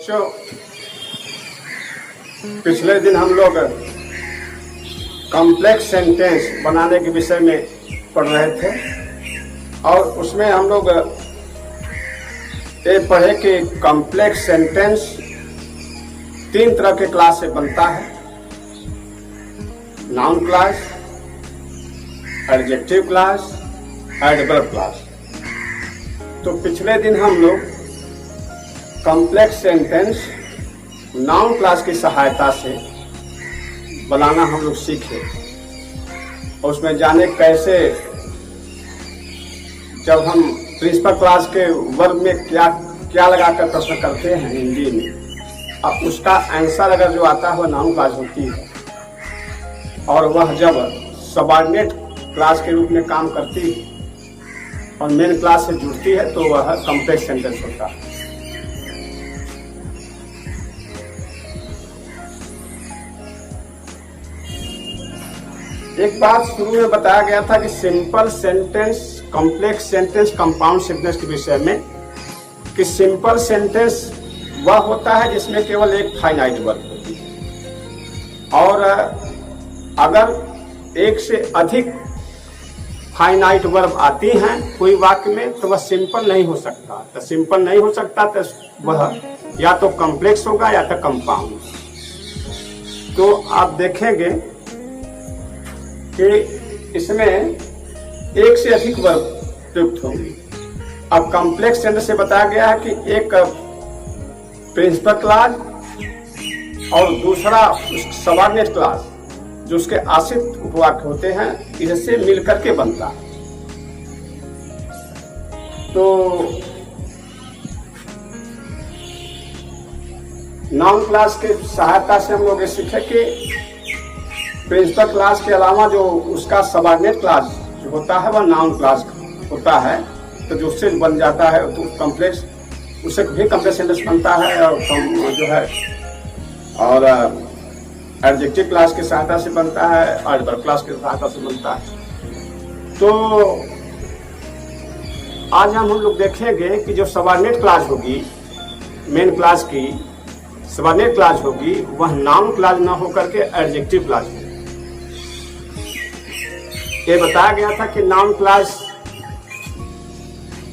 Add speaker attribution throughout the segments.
Speaker 1: बच्चों, पिछले दिन हम लोग कॉम्प्लेक्स सेंटेंस बनाने के विषय में पढ़ रहे थे और उसमें हम लोग ये पढ़े कि कॉम्प्लेक्स सेंटेंस 3 तरह के क्लास से बनता है। Noun class, adjective class, adverb class. तो पिछले दिन हम लोग कॉम्प्लेक्स सेंटेंस नाउन क्लास की सहायता से बनाना हम लोग सीखे और उसमें जाने कैसे जब हम प्रिंसिपल क्लास के वर्ब में क्या लगाकर प्रश्न करते हैं हिंदी में, अब उसका आंसर अगर जो आता है वह नाउन क्लास होती है और वह जब सबऑर्डिनेट क्लास के रूप में काम करती है और मेन क्लास से जुड़ती है तो वह कॉम्प्लेक्स सेंटेंस होता है। एक बात शुरू में बताया गया था कि simple sentence, complex sentence, compound sentence के विषय में कि सिंपल सेंटेंस वह होता है जिसमें केवल एक फाइनाइट वर्ब होती है और अगर एक से अधिक फाइनाइट वर्ब आती हैं कोई वाक्य में तो वह सिंपल नहीं हो सकता। तो सिंपल नहीं हो सकता तो वह या तो कॉम्प्लेक्स होगा या तो कंपाउंड। तो आप देखेंगे कि इसमें एक से अधिक वर्ब प्रयुक्त होंगी। अब कॉम्प्लेक्स सेंटेंस से बताया गया है कि एक प्रिंसिपल क्लास और दूसरा सबऑर्डिनेट क्लास जो उसके आश्रित उपवाक्य होते हैं इससे मिलकर के बनता है। तो नाउन क्लास के सहायता से हम लोग ये सीखे कि प्रिंसिपल क्लास के अलावा जो उसका सबऑर्डिनेट क्लास जो होता है वह नाउन क्लास होता है, तो जो उससे बन जाता है तो कॉम्प्लेक्स, उससे भी कॉम्प्लेक्स सेंटेंस बनता है और जो है और एडजेक्टिव क्लास की सहायता से बनता है, एडवर्ब क्लास की सहायता से बनता है। तो आज हम लोग देखेंगे कि जो सबऑर्डिनेट क्लास होगी, मेन क्लास की सबऑर्डिनेट क्लास होगी, वह नाउन क्लास ना होकर के एडजेक्टिव क्लास होगी। ये बताया गया था कि नाउन क्लास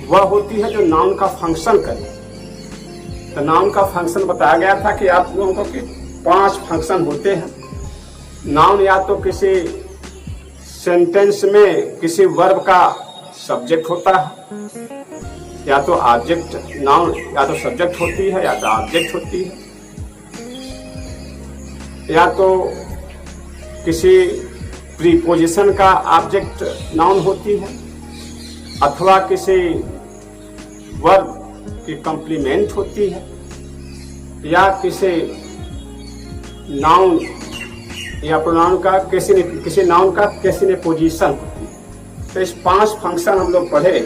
Speaker 1: वह होती है जो नाउन का फंक्शन करे। तो नाउन का फंक्शन बताया गया था कि आप लोगों को कि 5 फंक्शन होते हैं। नाउन या तो किसी सेंटेंस में किसी वर्ब का सब्जेक्ट होता है, या तो ऑब्जेक्ट, नाउन या तो सब्जेक्ट होती है या तो ऑब्जेक्ट होती है, या तो किसी प्रीपोजिशन का ऑब्जेक्ट नाउन होती है, अथवा किसी वर्ब की कॉम्प्लीमेंट होती है, या किसी नाउन या प्रोनाउन का किसी नाउन का किसी ने पोजीशन होती है। तो इस 5 फंक्शन हम लोग पढ़े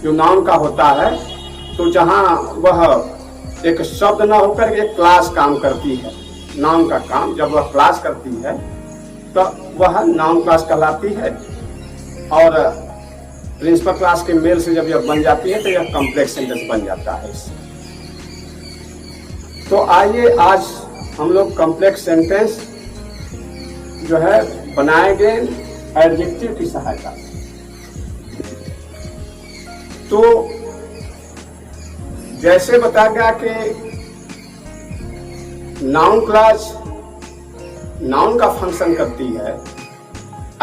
Speaker 1: जो नाउन का होता है। तो जहां वह एक शब्द ना होकर एक क्लास काम करती है, नाउन का काम जब वह क्लास करती है तो वह नाउन क्लास कहलाती है और प्रिंसिपल क्लास के मेल से जब यह बन जाती है तो यह कॉम्प्लेक्स सेंटेंस बन जाता है। तो आइए आज हम लोग कॉम्प्लेक्स सेंटेंस जो है बनाएंगे एडजेक्टिव की सहायता से। तो जैसे बताया गया कि नाउन क्लास नाउन का फंक्शन करती है,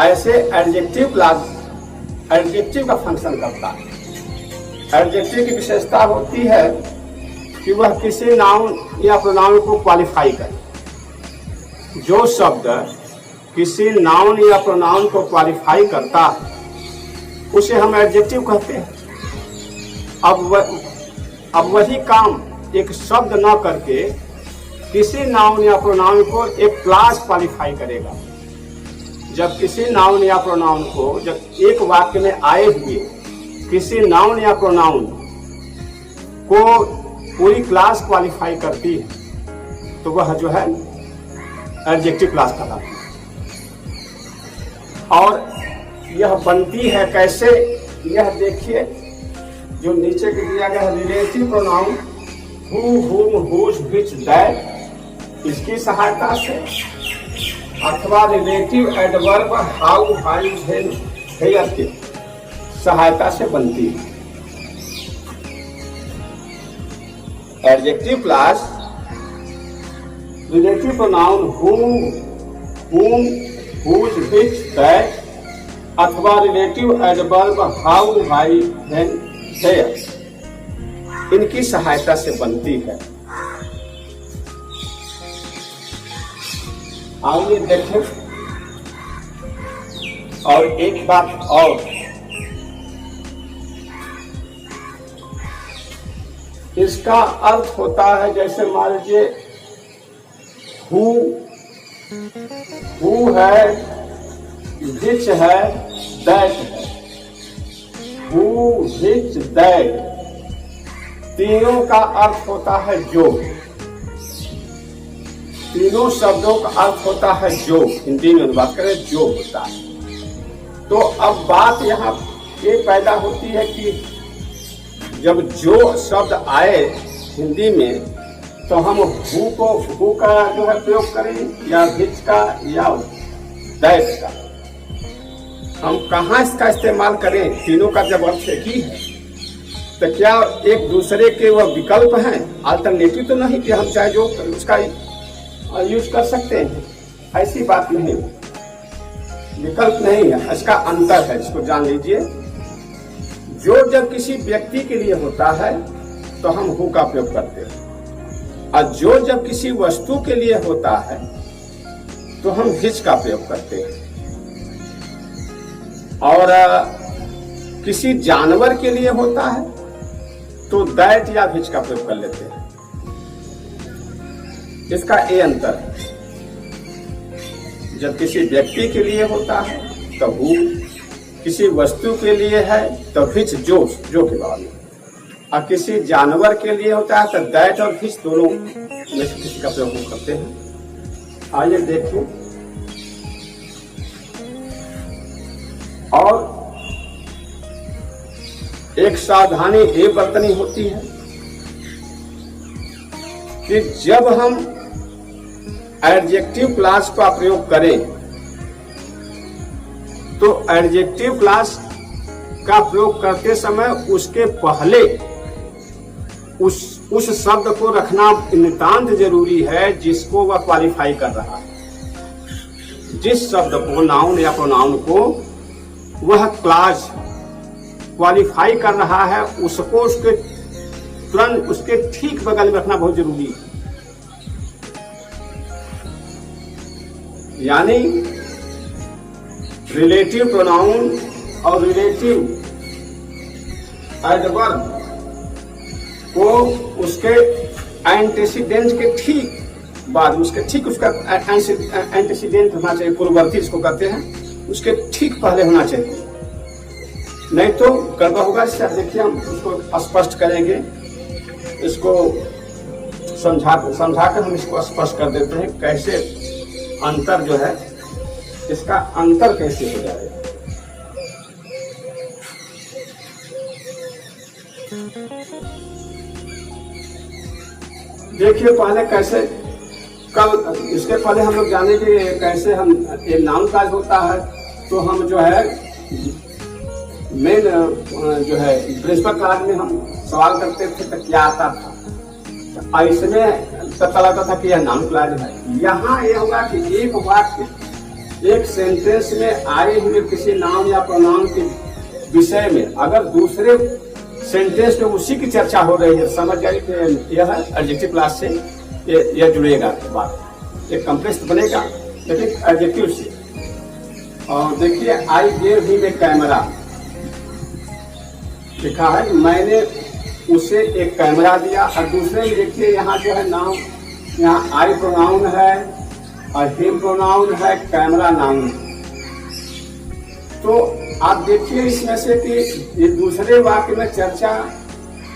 Speaker 1: ऐसे एडजेक्टिव क्लास एडजेक्टिव का फंक्शन करता है। एडजेक्टिव की विशेषता होती है कि वह किसी नाउन या प्रोनाउन को क्वालिफाई करे। जो शब्द किसी नाउन या प्रोनाउन को क्वालिफाई करता है उसे हम एडजेक्टिव कहते हैं। अब वही काम एक शब्द न करके किसी नाउन या प्रोनाउन को एक क्लास क्वालिफाई करेगा। जब किसी नाउन या प्रोनाउन को जब एक वाक्य में आए हुए किसी नाउन या प्रोनाउन को पूरी क्लास क्वालिफाई करती है तो वह जो है एडजेक्टिव क्लास कहलाती है। और यह बनती है कैसे, यह देखिए जो नीचे दिया गया है relative pronoun who, whom, whose, which, that इसकी सहायता से, अथवा relative adverb how, why, when, where की सहायता से बनती है। Adjective clause relative pronoun who, whom, whose, which, that अथवा relative adverb how, why, when, where इनकी सहायता से बनती है। आइए देखें। और एक बात और, इसका अर्थ होता है, जैसे मान लीजिए हु है, व्हिच है, दैट है। हु, व्हिच, दैट तीनों का अर्थ होता है जो। तीनों शब्दों का अर्थ होता है जो। हिंदी में बात करें जो होता है। तो अब बात यहाँ ये पैदा होती है कि जब जो शब्द आए हिंदी में, तो हम हु का जो है प्रयोग करें, या व्हिच का, या दैट का। हम कहाँ इसका इस्तेमाल करें? तीनों का जब अर्थ एक ही है, तो क्या एक दूसरे के वह विकल्प हैं? अल्टरनेटिव तो नहीं कि हम चाहे जो उसका यूज कर सकते हैं, ऐसी बात नहीं, विकल्प नहीं है, इसका अंतर है, इसको जान लीजिए। जो जब किसी व्यक्ति के लिए होता है तो हम हु का प्रयोग करते हैं, और जो जब किसी वस्तु के लिए होता है तो हम व्हिच का प्रयोग करते हैं, और किसी जानवर के लिए होता है तो दैट या व्हिच का प्रयोग कर लेते हैं। इसका ये अंतर है। जब किसी व्यक्ति के लिए होता है तो हु, किसी वस्तु के लिए है तो व्हिच, जो के बारे में, और किसी जानवर के लिए होता है तो दैट और व्हिच दोनों में से किसी का प्रयोग करते हैं। आइए देखिए। और एक सावधानी ये बरतनी होती है कि जब हम एडजेक्टिव क्लास का प्रयोग करें तो एडजेक्टिव क्लास का प्रयोग करते समय उसके पहले उस शब्द को रखना नितांत जरूरी है जिसको वह क्वालिफाई कर रहा है। जिस शब्द को, नाउन या प्रोनाउन को वह क्लास क्वालिफाई कर रहा है, उसको उसके तुरंत उसके ठीक बगल में रखना बहुत जरूरी है। यानी रिलेटिव प्रोनाउन और रिलेटिव एडवर्ब को उसके एंटीसीडेंट के ठीक बाद, उसके ठीक उसका एंटीसीडेंट होना चाहिए, पूर्ववर्ती जिसको कहते हैं, उसके ठीक पहले होना चाहिए, नहीं तो गड़बड़ होगा। इससे देखिए हम उसको स्पष्ट करेंगे, इसको समझाकर हम इसको स्पष्ट कर देते हैं कैसे अंतर जो है, इसका अंतर कैसे हो जाएगा। देखिए पहले कैसे, कल इसके पहले हम लोग जाने कि कैसे हम ये नाउन क्लास होता है, तो हम जो है मेन जो है प्रिंसिपल क्लास में हम सवाल करते थे तो क्या आता था, तो इसमें पता लगता था कि यह नाउन क्लास है। यहाँ ये होगा कि एक वाक्य, एक सेंटेंस में आए हुए किसी नाउन या प्रोनाउन के विषय में अगर दूसरे सेंटेंस में उसी की चर्चा हो रही है, समझ जाइए कि यह एडजेक्टिव क्लास से यह जुड़ेगा बात, एक कॉम्प्लेक्स बनेगा लेकिन एडजेक्टिव से। और देखिए I gave him a camera लिखा है, मैंने उसे एक कैमरा दिया। और दूसरे में देखिए यहाँ जो है नाउन, यहाँ आई प्रोनाउन है और हिम प्रोनाउन है, कैमरा नाउन। तो आप देखिए इसमें से कि ये दूसरे वाक्य में चर्चा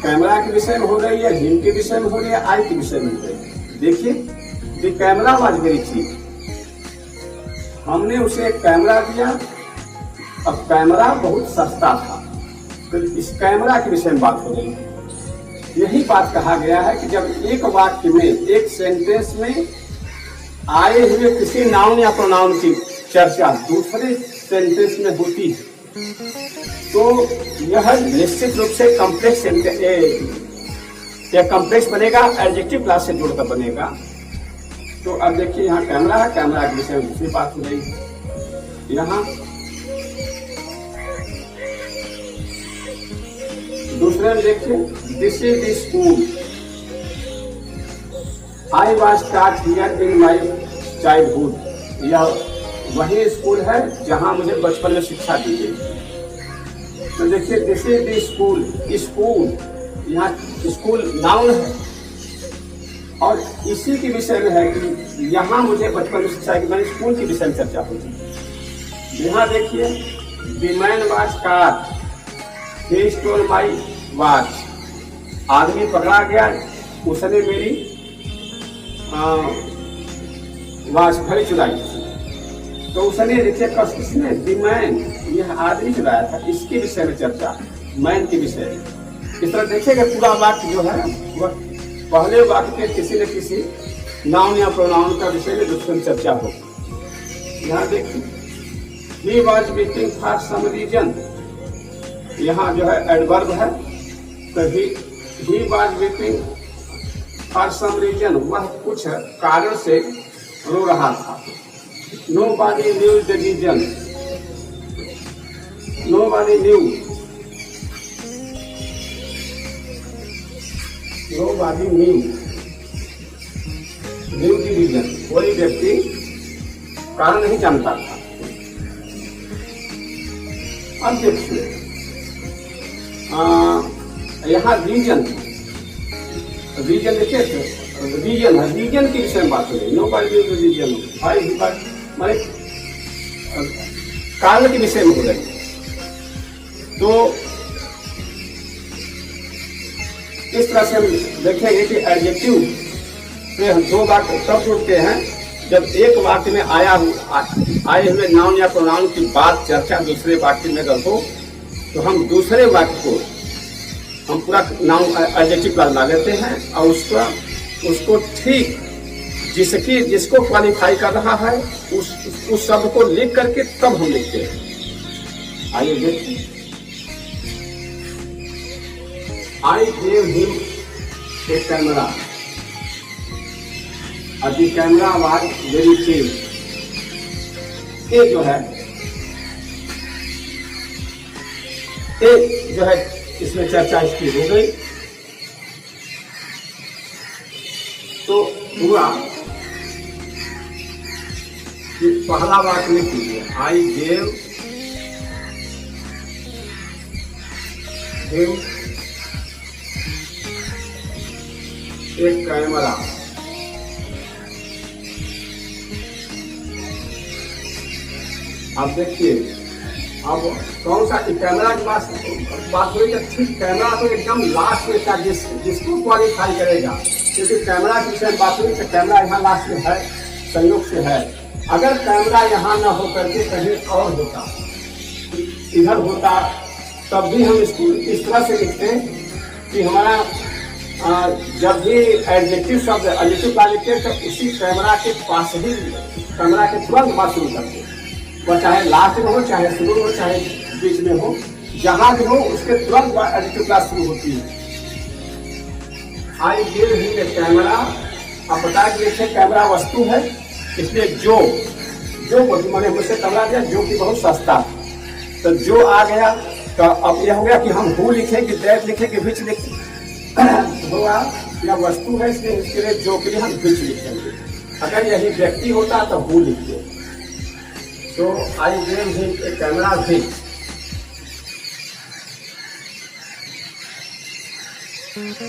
Speaker 1: कैमरा के विषय में हो रही है, हिम के विषय में हो रही है, आई के विषय में हो रही है। देखिए the camera was very cheap, हमने उसे एक कैमरा दिया, अब कैमरा बहुत सस्ता था, तो इस कैमरा के विषय में बात हो रही है। यही बात कहा गया है कि जब एक वाक्य में, एक सेंटेंस में आए हुए किसी नाउन या प्रोनाउन की चर्चा दूसरे सेंटेंस में होती है तो यह निश्चित रूप से कॉम्प्लेक्स या कॉम्प्लेक्स बनेगा, एडजेक्टिव क्लास से जुड़कर बनेगा। तो अब देखिए यहाँ कैमरा है, कैमरा के विषय में दूसरी बात हो रही है। यहाँ दूसरे में देखिए, this is the school I was taught here in my childhood. यह वही स्कूल है जहां मुझे बचपन में शिक्षा दी गई। तो देखिए this is the school, school यहाँ स्कूल नाउन है और इसी के विषय में है कि यहाँ मुझे बचपन में शिक्षा की, मैंने स्कूल के विषय में चर्चा होती। यहाँ देखिए, the man was caught, he stole my watch. आदमी पकड़ा गया, उसने मेरी वॉच घड़ी चुराई। तो उसने देखिए किसने, द मैन, यह आदमी चुराया था, इसके विषय में चर्चा, मैन के विषय में। इस तरह देखिएगा पूरा वाक्य जो है वह पहले वाक्य के किसी न किसी नाउन या प्रोनाउन का विषय में दूसरे में चर्चा हो। यहाँ देखिए, he was waiting for some reason, यहाँ जो है एडवर्ब है। तो he was waiting for some reason, वह कुछ कारण से रो रहा था। Nobody knew the reason. Nobody knew. Nobody knew. Knew the reason. कोई व्यक्ति कारण नहीं जानता था। अब देखिए, यहाँ रीजन, रीजन देखिए, रीजन है, रीजन के विषय में बात हो रही। Nobody knew the reason. भाई हमारे कारण के विषय में हो रही। तो इस तरह से हम देखेंगे कि एडजेक्टिव से हम दो वाक्य तब जुड़ते हैं जब एक वाक्य में आए हुए नाउन या प्रोनाउन की बात चर्चा दूसरे वाक्य में अगर हो तो हम दूसरे वाक्य को हम पूरा नाउन एडजेक्टिव का ला लेते हैं और उसको ठीक जिसको क्वालिफाई कर रहा है उस शब्द को लिख करके तब हम लिखते हैं। आइए देखिए, I gave him a camera, the camera was very cheap. ये जो है इसमें चर्चा इसकी हो गई। तो हुआ कि पहला वाक्य में कीजिए, आई गेव हिम एक कैमरा। अब देखिए, अब कौन सा कैमरा की बात हुई, ठीक कैमरा तो एकदम लास्ट में था जिसको क्वालिफाई करेगा, क्योंकि कैमरा की विषय बात हुई तो कैमरा यहाँ लास्ट में है, संयोग से है। अगर कैमरा यहाँ न हो करके कहीं और होता, इधर होता, तब भी हम इसको इस तरह से लिखते हैं कि हमारा जब भी एडजेक्टिव शब्द एडजेक्टिव का लिखते हैं तो उसी कैमरा के पास ही, कैमरा के तुरंत बाद शुरू करते हैं। वह चाहे लास्ट में हो, चाहे शुरू हो, चाहे बीच में हो, जहां भी हो उसके तुरंत बाद एडजेक्टिव क्लास शुरू होती है। आई गेव हिम ए कैमरा। अब पता है कि कैमरा वस्तु है, इसलिए जो मैंने मुझसे कैमरा दिया जो कि बहुत सस्ता, तो जो आ गया। तो अब यह हो गया कि हम हु लिखें कि दैट लिखें कि विच लिखें, हुआ यह वस्तु है इसलिए इसके लिए जो के लिए हम विच लिखेंगे। अगर यही व्यक्ति होता तो हु लिखते। तो I gave him a camera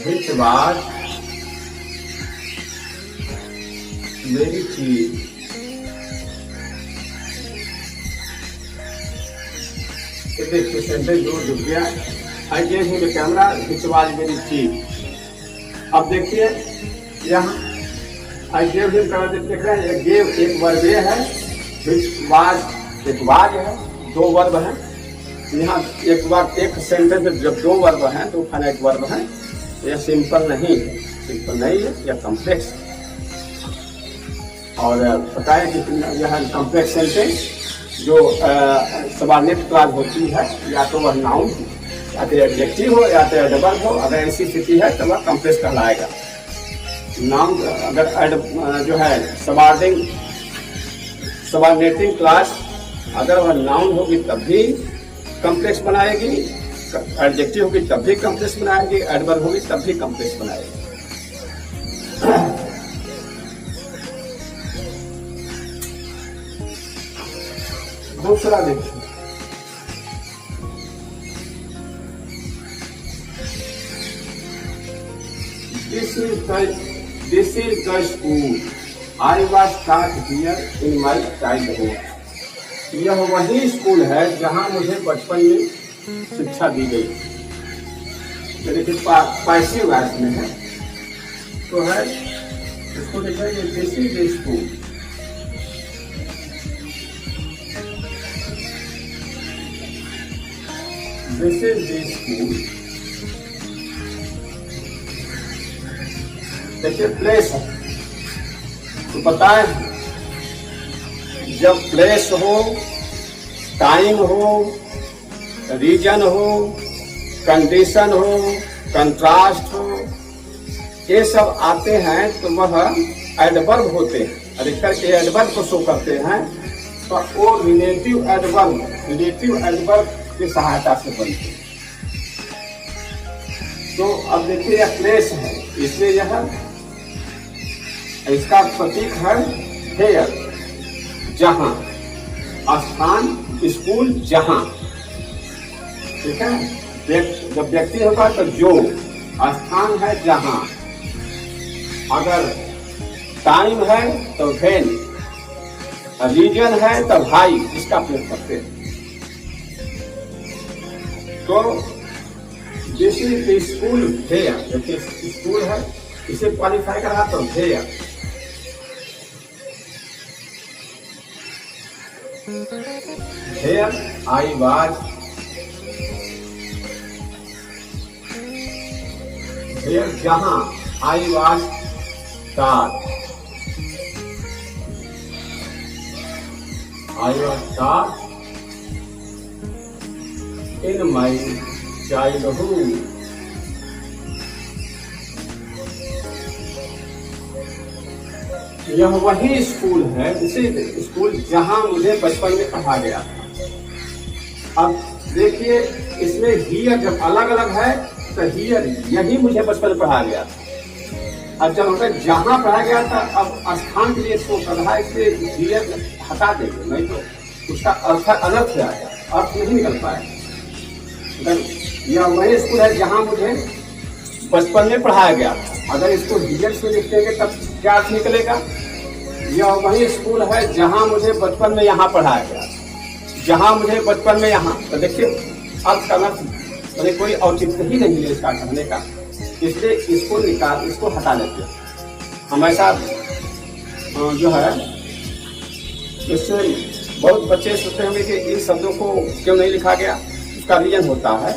Speaker 1: which was very cheap. देखिए सेंटेंस जो जुड़ गया, I gave him a camera which was very cheap. अब देखिए यहाँ आई गेव हिम का देख रहे हैं, गेव एक वर्ब है, विच वाज एक वाज है, दो वर्ब है। यहाँ एक सेंटेंस में जब दो वर्ब हैं तो फाइनाइट वर्ब है, यह सिंपल नहीं है, सिंपल नहीं है, यह कॉम्प्लेक्स है। और बताएं कि यह कॉम्प्लेक्स सेंटेंस जो सबऑर्डिनेट क्लॉज होती है, या तो वह नाउन हो, या तो एडजेक्टिव हो, या तो एडवर्ब हो। अगर ऐसी स्थिति है तो वह कॉम्प्लेक्स कहलाएगा। नाउन अगर जो है सबऑर्डिनेटिंग क्लॉज अगर वह नाउन होगी तब भी कॉम्प्लेक्स बनाएगी, एडजेक्टिव होगी तब भी कॉम्प्लेक्स बनाएगी, एडवर्ब होगी तब भी कॉम्प्लेक्स बनाएगी। दूसरा देखिए, This is the school I was taught here in my childhood. यह वही स्कूल है जहां मुझे बचपन में शिक्षा दी गई। देखिए पैसिव वॉइस में है तो है, इसको देखिए this is the school. This is the school. देखिए प्लेस है तो बताएं, जब प्लेस हो, टाइम हो, रीजन हो, कंडीशन हो, कंट्रास्ट हो, ये सब आते हैं तो वह एडवर्ब होते हैं। अधिकतर ये एडवर्ब को शो करते हैं तो वो रिलेटिव एडवर्ब की सहायता से बनते हैं। तो अब देखिए यह प्लेस है, इसलिए यह इसका प्रतीक है हेयर, जहां, स्थान, स्कूल, जहां। ठीक है, जब व्यक्ति होगा तो जो, स्थान है जहां, अगर टाइम है तो व्हेन, रीजन है तो भाई, इसका प्रयोग करते हैं। तो this is the school here, देखिए स्कूल है, इसे क्वालिफाई करा तो here. Here I was, here जहां I was taught, in my childhood. यह वही स्कूल है, इसी स्कूल जहां मुझे बचपन में पढ़ा गया था। अब देखिए इसमें हियर जब अलग अलग है तो हियर यही मुझे बचपन में पढ़ा गया था। अब जब हमें जहां पढ़ा गया था, अब स्थान के लिए इसको पढ़ा, इसलिए हियर हटा देंगे, नहीं तो उसका अर्थ अलग से आएगा, अर्थ नहीं निकल पाएगा। यह वही स्कूल है जहां मुझे बचपन में पढ़ाया गया था। अगर इसको हियर से लिख देंगे तब क्या अर्थ निकलेगा? यह वही स्कूल है जहां मुझे बचपन में यहाँ पढ़ाया गया, जहां मुझे बचपन में यहाँ। तो देखिए अर्थ का अर्थ कोई औचित्य ही नहीं है इसका कहने का, इसलिए इसको हटा लेते हैं। हमेशा जो है इससे बहुत बच्चे सोचते होंगे कि इन शब्दों को क्यों नहीं लिखा गया। उसका रीजन होता है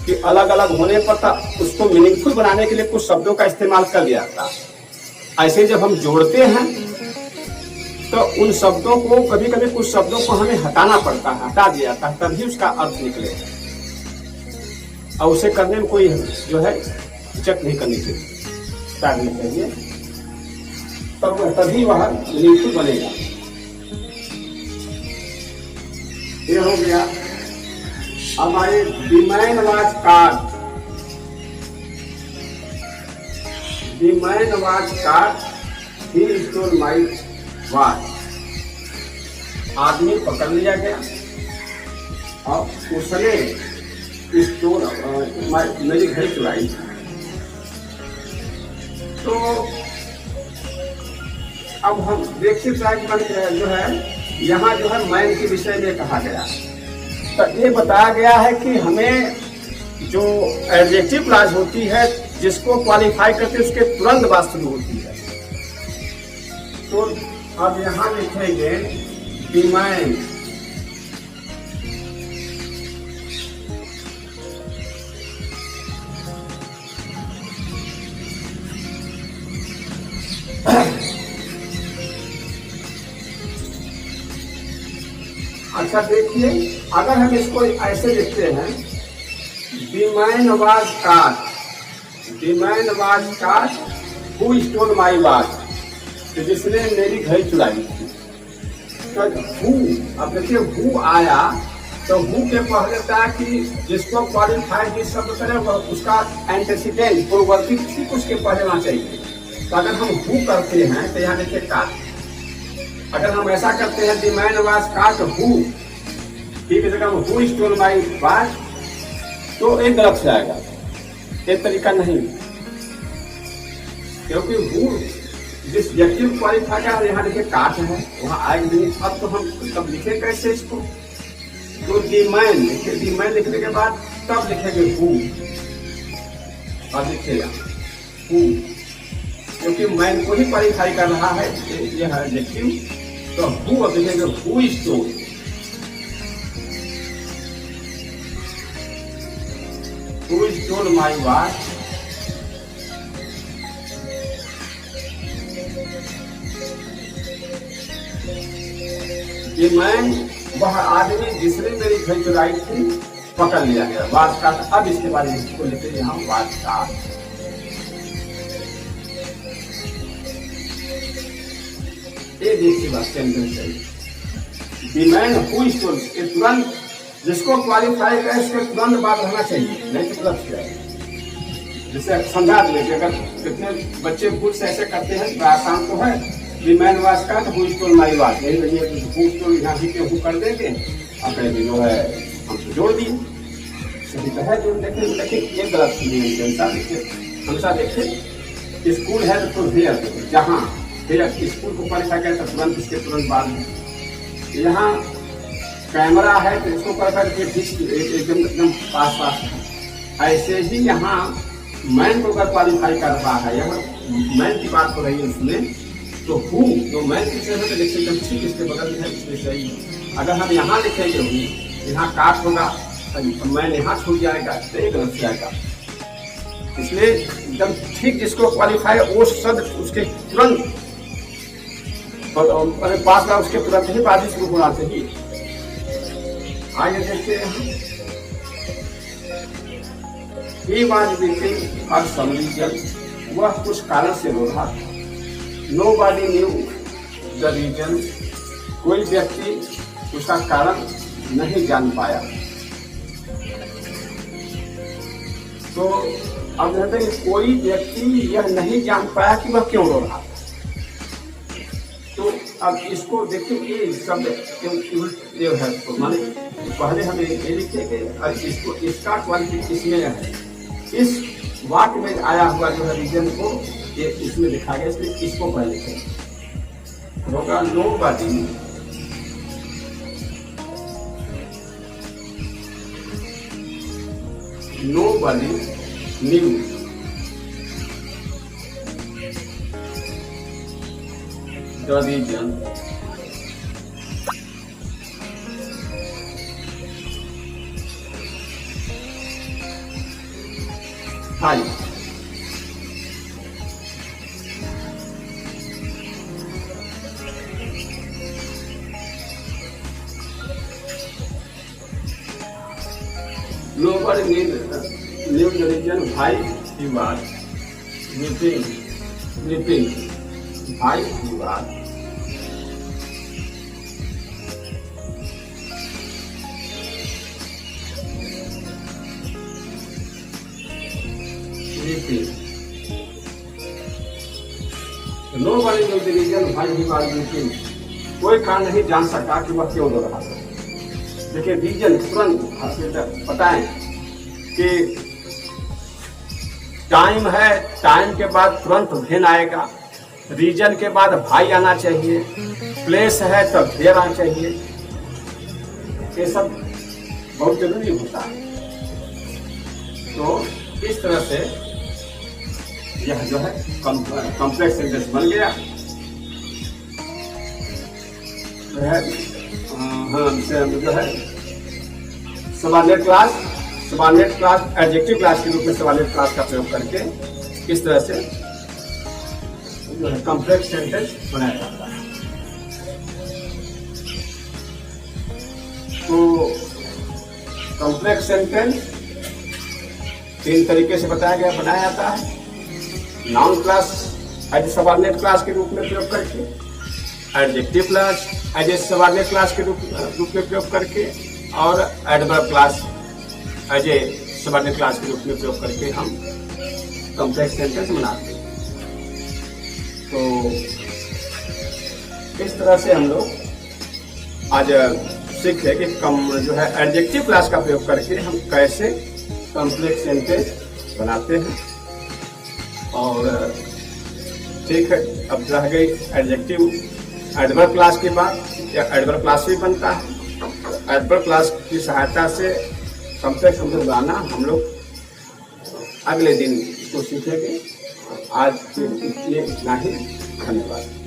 Speaker 1: कि अलग अलग होने पर उसको मीनिंगफुल बनाने के लिए कुछ शब्दों का इस्तेमाल कर दिया जाता है। ऐसे जब हम जोड़ते हैं तो उन शब्दों को कभी कभी कुछ शब्दों को हमें हटाना पड़ता है, हटा दिया जाता है, तभी उसका अर्थ निकलेगा। और उसे करने में कोई जो है चेक नहीं करनी चाहिए, तभी वह मीनिंगफुल बनेगा। ये हो गया। अब आए the man was card. The man was card, he stole my watch. आदमी पकड़ लिया गया और उसने स्टोल मेरी घड़ी चुराई। तो अब हम देखिए जो है यहाँ जो है मैन के विषय में कहा गया, तो ये बताया गया है कि हमें जो एडजेक्टिव क्लॉज होती है जिसको क्वालिफाई करके उसके तुरंत बाद शुरू होती है। तो अब यहाँ लिखेंगे द मैन, द अच्छा देखिए, अगर हम इसको ऐसे लिखते हैं, द मैन वाज काट, द मैन वाज काट हु स्टोल माई वाच, तो जिसने मेरी घड़ी चुराई थी। तो हु, अब देखिए हु आया, तो हु के पहले था कि जिसको क्वालिफाइड जिस शब्द करे उसका एंटेसिडेंट पूर्ववर्ती ठीक उसके पहले आना चाहिए। तो अगर हम हु करते हैं तो यहाँ देखिए काट, अगर हम ऐसा करते हैं द मैन वाज काट हु, ठीक है, हु स्टोल माई वाच, तो एक गलत से आएगा, एक तरीका नहीं, क्योंकि हु जिस व्यक्ति को क्वालिफाई कर यहाँ देखिए काट है, वहाँ आएगा नहीं। अब तो हम तब लिखे कैसे इसको, तो द मैन लिखे, द मैन लिखने के बाद तब लिखेंगे हु, और लिखेगा हु, क्योंकि मैन को ही क्वालिफाई कर रहा है यह एडजेक्टिव, तो हु अब लिखेंगे who stole, who stole my watch, man वह आदमी जिसने मेरी घड़ी चुराई थी पकड़ लिया गया, वाच का। अब इसके बाद इसको लेते हैं हम वाच का। ये देखिए बात सेंटेंस है, द मैन हु स्टोल, तुरंत जिसको क्वालिफाई करे इसके तुरंत बात रहना चाहिए, नहीं तो गलत है। जैसे समझा देंगे, अगर कितने बच्चे भूल से ऐसे करते हैं, आसान तो है, द मैन वाज काट हु स्टोल माई वाच, यही हु स्टोल यहाँ भी हु कर देंगे, अपने भी जो है हम तो जोड़ दिए, सही तो है। जो देखिए ये गलत हमेशा देखिए, स्कूल है तो हेयर, जहाँ हेयर स्कूल को क्वालिफाई करे तो तुरंत इसके तुरंत बाद में, यहाँ कैमरा है तो इसको क्वालिफाई एकदम पास पास है। ऐसे ही यहाँ मैन को अगर क्वालिफाई कर रहा है, यहाँ मैन की बात हो रही है उसमें, तो हु जो मैन किसने है तो लिखेंगे ठीक इसके बगल में है, इसमें सही है। अगर हम यहाँ लिखेंगे हु, यहाँ काट होगा, तो मैन यहाँ छूट जाएगा, तो एक गलत से आएगा। इसलिए एकदम ठीक जिसको क्वालिफाई वो शब्द उसके तुरंत पास का उसके तुरंत ही बाद शुरू होना चाहिए। आइए देखते हैं, he was weeping for some reason, वह कुछ कारण से रो रहा था। Nobody knew the reason, कोई व्यक्ति उसका कारण नहीं जान पाया। तो अब कहते हैं कोई व्यक्ति यह नहीं जान पाया कि वह क्यों रो रहा था। तो अब इसको देखिए, ये शब्द जो है तो माने पहले हमें ये लिखे कि इसको इसका क्वालिटी इसमें है, इस वाक्य में आया हुआ जो है रीजन को ये इसमें लिखा गया, इसलिए इसको पहले लिखें होगा। Nobody knew the reason why nobody knew the reason why he was weeping, why he was weeping. Nobody knew the reason why he was weeping. कोई कारण नहीं जान सका कि वह क्यों रो रहा था। देखिए रीजन तुरंत बताएं कि टाइम है, टाइम के बाद तुरंत भेन आएगा, रीजन के बाद भाई आना चाहिए, प्लेस है तब देर आना चाहिए, ये सब बहुत जरूरी होता है। तो इस तरह से यह जो है कॉम्प्लेक्स सेंटेंस बन गया। जो है सबऑर्डिनेट क्लास एडजेक्टिव क्लास के रूप में सबऑर्डिनेट क्लास का प्रयोग करके इस तरह से जो है कॉम्प्लेक्स सेंटेंस बनाया जाता है। तो कॉम्प्लेक्स सेंटेंस 3 तरीके से बनाया जाता है। Noun clause as a subordinate clause के रूप में प्रयोग करके, adjective clause as a subordinate clause के रूप में प्रयोग करके, और adverb clause as a subordinate clause के रूप में प्रयोग करके हम कॉम्प्लेक्स सेंटेंस बनाते हैं। तो इस तरह से हम लोग आज सीखे कि जो है एडजेक्टिव क्लास का प्रयोग करके हम कैसे कॉम्प्लेक्स सेंटेंस बनाते हैं। और ठीक है, अब रह गई एडजेक्टिव एडवर्ब क्लास की बात। या एडवर्ब क्लास भी बनता है, एडवर्ब क्लास की सहायता से कॉम्प्लेक्स सेंटेंस बनाना हम लोग अगले दिन इसको सीखेंगे। आज के लिए इतना ही, धन्यवाद।